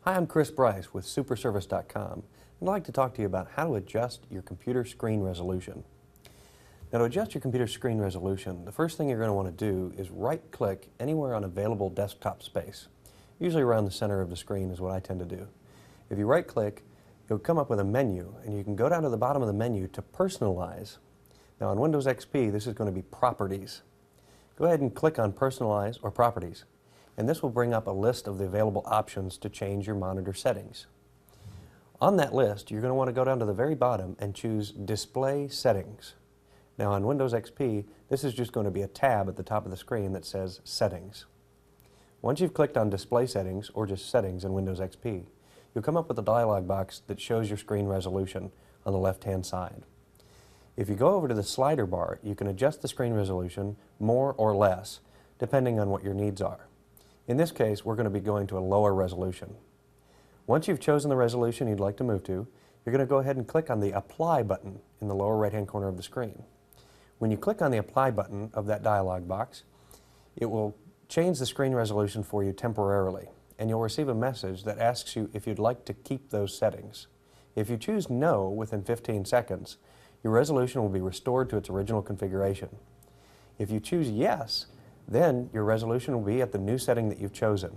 Hi, I'm Chris Bryce with superservice.com. I'd like to talk to you about how to adjust your computer screen resolution. Now, to adjust your computer screen resolution, the first thing you're going to want to do is right-click anywhere on available desktop space. Usually around the center of the screen is what I tend to do. If you right-click, you'll come up with a menu, and you can go down to the bottom of the menu to personalize. Now, on Windows XP, this is going to be Properties. Go ahead and click on Personalize or Properties, and this will bring up a list of the available options to change your monitor settings. On that list, you're going to want to go down to the very bottom and choose Display Settings. Now on Windows XP, this is just going to be a tab at the top of the screen that says Settings. Once you've clicked on Display Settings, or just Settings in Windows XP, you'll come up with a dialog box that shows your screen resolution on the left-hand side. If you go over to the slider bar, you can adjust the screen resolution more or less, depending on what your needs are. In this case, we're going to be going to a lower resolution. Once you've chosen the resolution you'd like to move to, you're going to go ahead and click on the Apply button in the lower right-hand corner of the screen. When you click on the Apply button of that dialog box, it will change the screen resolution for you temporarily, and you'll receive a message that asks you if you'd like to keep those settings. If you choose No within 15 seconds, your resolution will be restored to its original configuration. If you choose Yes, then your resolution will be at the new setting that you've chosen.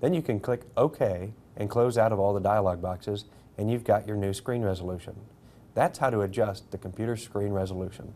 Then you can click OK and close out of all the dialog boxes, and you've got your new screen resolution. That's how to adjust the computer screen resolution.